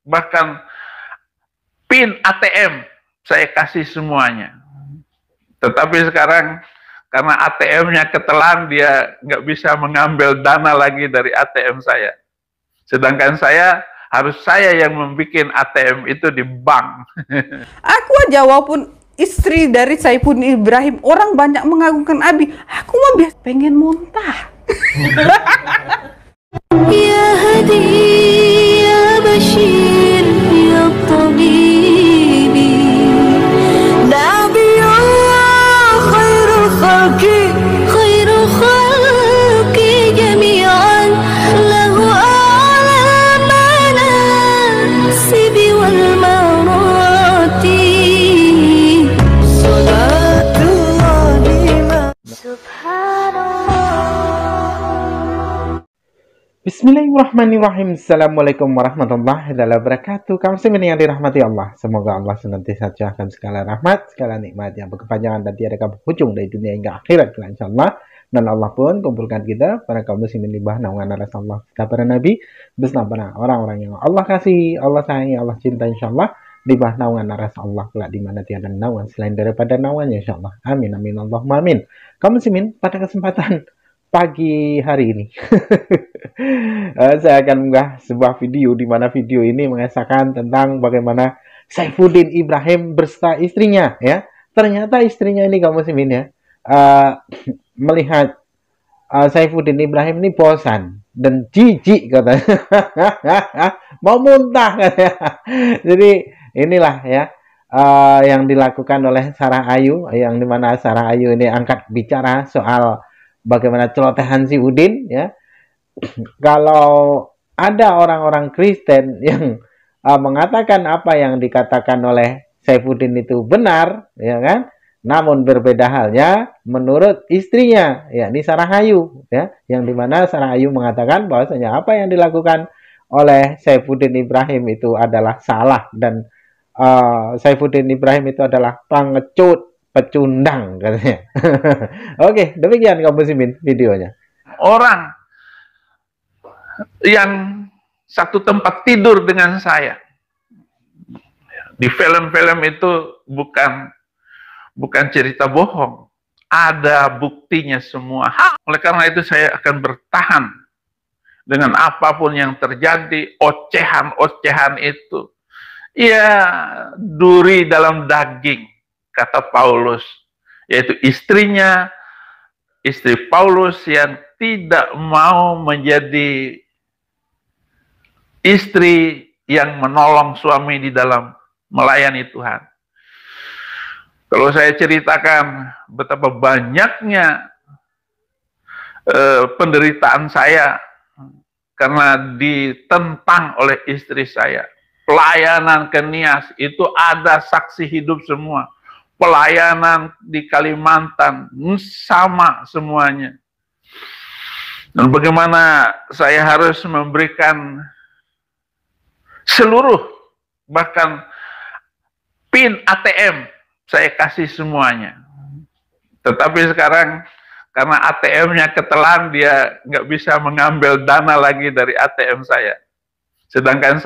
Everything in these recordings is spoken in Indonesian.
bahkan PIN ATM saya kasih semuanya. Tetapi sekarang karena ATM-nya ketelan, dia nggak bisa mengambil dana lagi dari ATM saya. Sedangkan harus saya yang membuat ATM itu di bank. Aku aja walaupun istri dari Saifuddin Ibrahim, orang banyak mengagungkan Abi, aku mah biasa pengen muntah. Ya Hadi, ya Bashir, ya Tabibi, Nabiyullah, khairul khalqi jami'an, lahu a'la manasibi wal marati, salatullahi subhanallah. Bismillahirrahmanirrahim. Assalamualaikum warahmatullahi wabarakatuh. Kaum muslimin yang dirahmati Allah, semoga Allah senantiasa curahkan segala rahmat, segala nikmat yang berkepanjangan dan tiada berujung dari dunia hingga akhirat, insyaallah. Dan Allah pun kumpulkan kita para kaum muslimin di bawah naungan Rasulullah, para nabi, bersama orang-orang yang Allah kasih, Allah sayangi, Allah cinta, insyaallah, di bawah naungan Rasulullah kelak di mana tiada naungan selain daripada naungannya, insyaallah. Amin amin Allahumma amin. Kaum muslimin, pada kesempatan pagi hari ini saya akan mengunggah sebuah video di mana video ini mengisahkan tentang bagaimana Saifuddin Ibrahim beserta istrinya, ya. Ternyata istrinya ini kaum muslimin, ya, melihat Saifuddin Ibrahim ini bosan dan jijik katanya. Mau muntah katanya. Jadi inilah, ya, yang dilakukan oleh Sarah Ayu, yang dimana Sarah Ayu ini angkat bicara soal bagaimana celotehan si Udin, ya. Kalau ada orang-orang Kristen yang mengatakan apa yang dikatakan oleh Saifuddin itu benar, ya kan? Namun berbeda halnya menurut istrinya, yakni Sarah Ayu, ya, yang dimana Sarah Ayu mengatakan bahwasanya apa yang dilakukan oleh Saifuddin Ibrahim itu adalah salah dan Saifuddin Ibrahim itu adalah pengecut, pecundang katanya. Oke, demikian kaum muslimin videonya. Orang yang satu tempat tidur dengan saya di film-film itu bukan cerita bohong, ada buktinya semua. Oleh karena itu saya akan bertahan dengan apapun yang terjadi. Ocehan-ocehan itu ya duri dalam daging, kata Paulus, yaitu istri Paulus yang tidak mau menjadi istri yang menolong suami di dalam melayani Tuhan. Kalau saya ceritakan betapa banyaknya penderitaan saya karena ditentang oleh istri saya. Pelayanan ke Nias itu ada saksi hidup semua. Pelayanan di Kalimantan sama semuanya. Dan bagaimana saya harus memberikan seluruh, bahkan PIN ATM saya kasih semuanya. Tetapi sekarang karena ATM-nya ketelan, dia nggak bisa mengambil dana lagi dari ATM saya. Sedangkan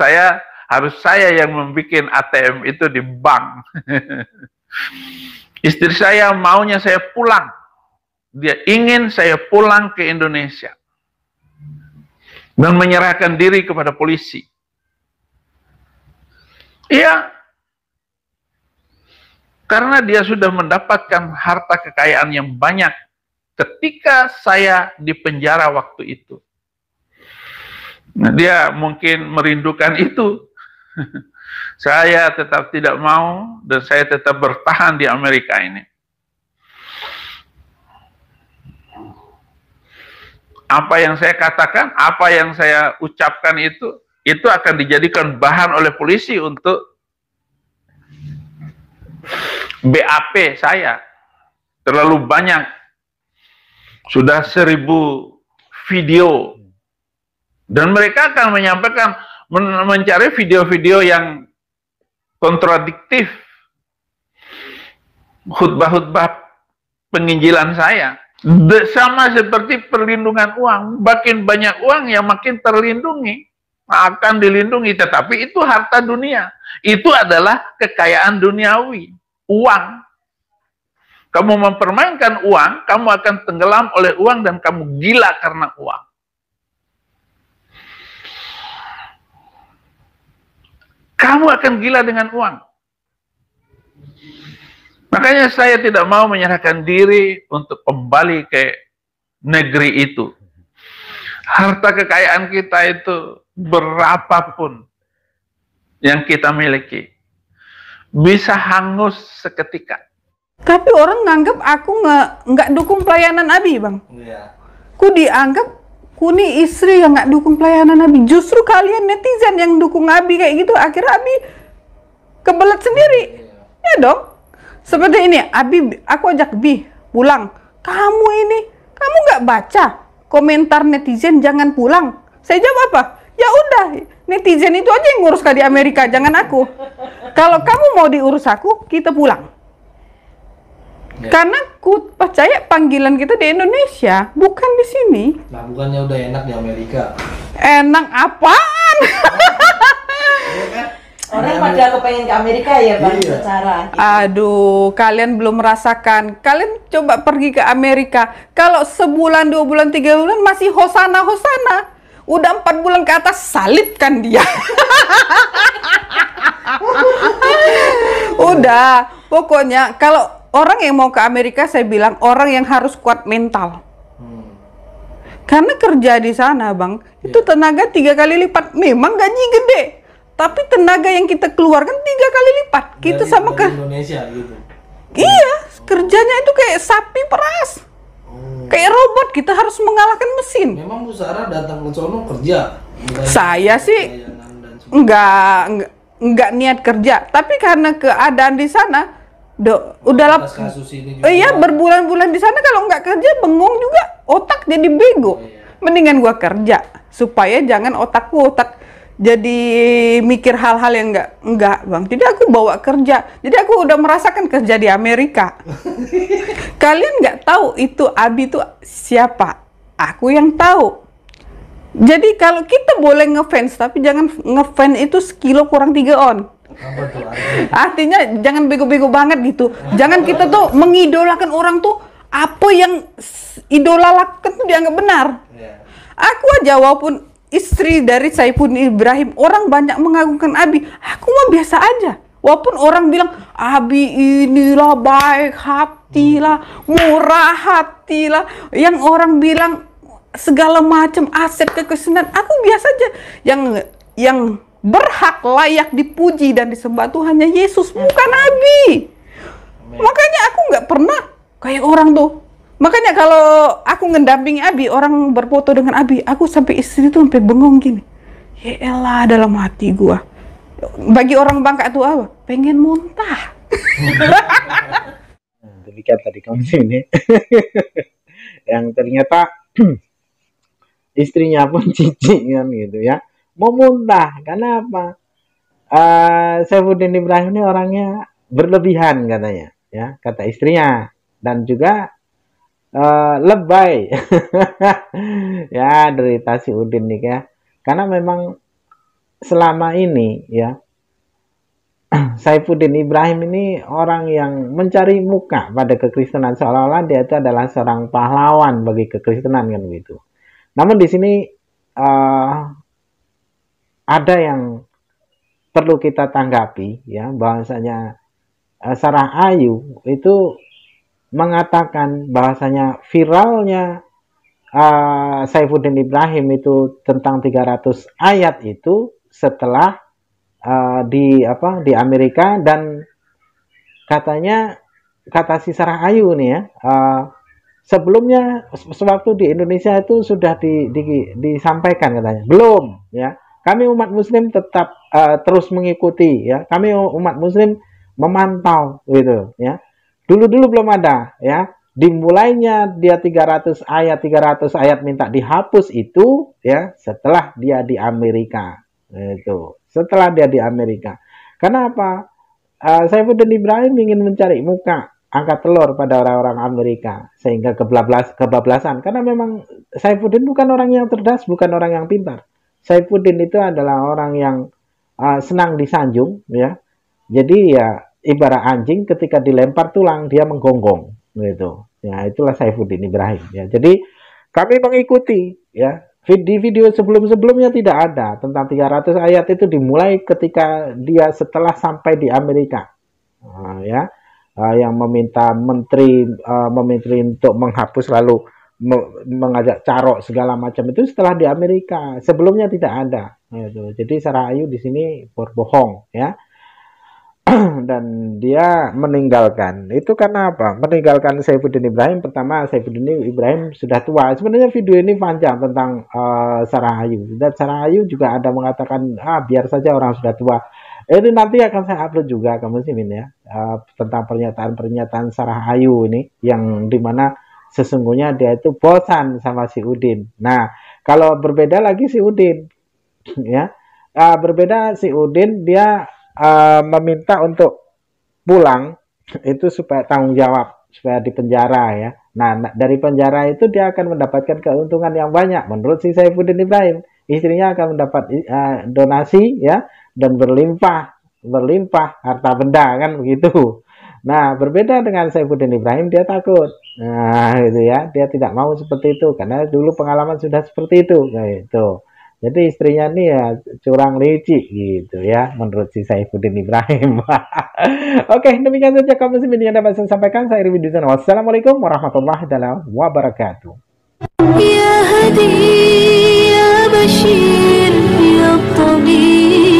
harus saya yang membuat ATM itu di bank. Istri saya maunya saya pulang. Dia ingin saya pulang ke Indonesia dan menyerahkan diri kepada polisi. Iya, karena dia sudah mendapatkan harta kekayaan yang banyak ketika saya di penjara waktu itu. Nah, dia mungkin merindukan itu. Saya tetap tidak mau dan saya tetap bertahan di Amerika ini. Apa yang saya katakan, apa yang saya ucapkan itu akan dijadikan bahan oleh polisi untuk BAP saya. Terlalu banyak. Sudah 1000 video. Dan mereka akan menyampaikan, mencari video-video yang kontradiktif. Khutbah-khutbah penginjilan saya. Sama seperti perlindungan uang. Makin banyak uang ya makin terlindungi. akan dilindungi, tetapi itu harta dunia. Itu adalah kekayaan duniawi, uang. Kamu mempermainkan uang, kamu akan tenggelam oleh uang dan kamu gila karena uang. Kamu akan gila dengan uang. Makanya saya tidak mau menyerahkan diri untuk kembali ke negeri itu. Harta kekayaan kita itu berapapun yang kita miliki bisa hangus seketika. Tapi orang nganggap aku nggak dukung pelayanan Abi, Bang. Iya. Ku dianggap ku nih istri yang nggak dukung pelayanan Abi. Justru kalian netizen yang dukung Abi kayak gitu. Akhirnya Abi kebelet sendiri. Ya dong. Seperti ini, Abi, aku ajak Bi pulang. Kamu nggak baca komentar netizen jangan pulang. Saya jawab apa? Ya udah, netizen itu aja yang ngurus di Amerika, jangan aku. Kalau kamu mau diurus aku, kita pulang. Ya. Karena ku percaya panggilan kita di Indonesia, bukan di sini. Nah, bukannya udah enak di Amerika? Enak apaan? Orang pada kepengen ke Amerika ya Bang, Iya. secara Aduh, kalian belum merasakan. Kalian coba pergi ke Amerika. Kalau sebulan, 2 bulan, 3 bulan masih hosana. Udah 4 bulan ke atas, salibkan dia. Udah, pokoknya kalau orang yang mau ke Amerika, saya bilang orang yang harus kuat mental. Karena kerja di sana, Bang, itu tenaga 3 kali lipat. Memang gaji gede, tapi tenaga yang kita keluarkan 3 kali lipat. Kita sama dari Indonesia gitu. Iya, kerjanya itu kayak sapi peras. Kayak robot, kita harus mengalahkan mesin. Memang Bu Sarah datang ke sono kerja. Bukan Saya sih pelayanan dan sebagainya. enggak niat kerja, tapi karena keadaan di sana udah Atas kasus ini juga. iya, berbulan-bulan di sana kalau nggak kerja bengong juga, otak jadi bego. Mendingan gua kerja supaya jangan otakku jadi mikir hal-hal yang enggak, Bang. Jadi aku bawa kerja. Jadi aku udah merasakan kerja di Amerika. Kalian nggak tahu itu Abi itu siapa. Aku yang tahu. Jadi kalau kita boleh ngefans, tapi jangan ngefans itu sekilo kurang 3 on. Apa tuh artinya? Artinya jangan bego-bego banget gitu. Jangan kita tuh mengidolakan orang tuh apa yang idola lakukan tuh dianggap benar. Iya. Aku aja walaupun istri dari Saiful Ibrahim, orang banyak mengagungkan Abi. Aku mah biasa aja. Walaupun orang bilang, Abi inilah baik hati lah, murah hati lah. Yang orang bilang segala macam aset kekristenan, aku biasa aja. Yang berhak layak dipuji dan disembah tuh hanya Yesus, bukan Abi. Makanya aku nggak pernah kayak orang tuh. Makanya kalau aku ngedampingi Abi, orang berfoto dengan Abi, aku sampai istri tuh sampai bengong gini. Ya elah, dalam hati gua. Bagi orang Bangka tuh apa? Pengen muntah. Demikian tadi kamu sini. Yang ternyata istrinya pun jijik kan gitu ya. Mau muntah, karena apa? Saifuddin Ibrahim ini orangnya berlebihan katanya, ya, kata istrinya, dan juga lebay. Ya, derita si Udin nih ya. Karena memang selama ini ya Saifuddin Ibrahim ini orang yang mencari muka pada kekristenan, seolah-olah dia itu adalah seorang pahlawan bagi kekristenan kan begitu. Namun di sini ada yang perlu kita tanggapi ya, bahwasanya Sarah Ayu itu mengatakan bahwasanya viralnya Saifuddin Ibrahim itu tentang 300 ayat itu setelah di Amerika, dan katanya, kata si Sarah Ayu nih ya, sebelumnya sewaktu di Indonesia itu sudah disampaikan katanya, belum ya, kami umat Muslim tetap terus mengikuti ya, kami umat Muslim memantau gitu ya. Dulu belum ada ya, dimulainya dia 300 ayat minta dihapus itu ya setelah dia di Amerika. Itu setelah dia di Amerika. Karena apa? Saifuddin Ibrahim ingin mencari muka, angkat telur pada orang-orang Amerika sehingga kebablasan. Karena memang Saifuddin bukan orang yang cerdas, bukan orang yang pintar. Saifuddin itu adalah orang yang senang disanjung, ya. Jadi ya ibarat anjing ketika dilempar tulang dia menggonggong, gitu. Ya itulah Saifuddin Ibrahim. Ya. Jadi kami mengikuti, ya. Di video sebelum-sebelumnya tidak ada tentang 300 ayat itu dimulai ketika dia setelah sampai di Amerika, ya. Yang meminta menteri untuk menghapus lalu mengajak carok segala macam itu setelah di Amerika. Sebelumnya tidak ada. Gitu. Jadi Sarah Ayu di sini berbohong, ya. Dan dia meninggalkan. Itu karena apa? Meninggalkan Saifuddin Ibrahim. Pertama, Saifuddin Ibrahim sudah tua. Sebenarnya video ini panjang tentang Sarah Ayu. Dan Sarah Ayu juga ada mengatakan, biar saja orang sudah tua. Ini nanti akan saya upload juga ke Muslimin, ya. Tentang pernyataan-pernyataan Sarah Ayu ini. Yang dimana sesungguhnya dia itu bosan sama si Udin. Nah, kalau berbeda lagi si Udin, ya, berbeda si Udin, dia meminta untuk pulang itu supaya tanggung jawab, supaya dipenjara, ya. Nah, dari penjara itu dia akan mendapatkan keuntungan yang banyak. Menurut si Saifuddin Ibrahim, istrinya akan mendapat donasi, ya, dan berlimpah harta benda, kan begitu. Nah, berbeda dengan Saifuddin Ibrahim, dia takut. Nah, gitu ya. Dia tidak mau seperti itu karena dulu pengalaman sudah seperti itu, gitu. Jadi istrinya ini ya curang licik gitu ya, menurut si Saifuddin Ibrahim. Oke, demikian saja kamu yang dapat saya sampaikan. Saya Riwi Dusan. Wassalamualaikum warahmatullahi wabarakatuh. يا هدي يا بشير يا طبيب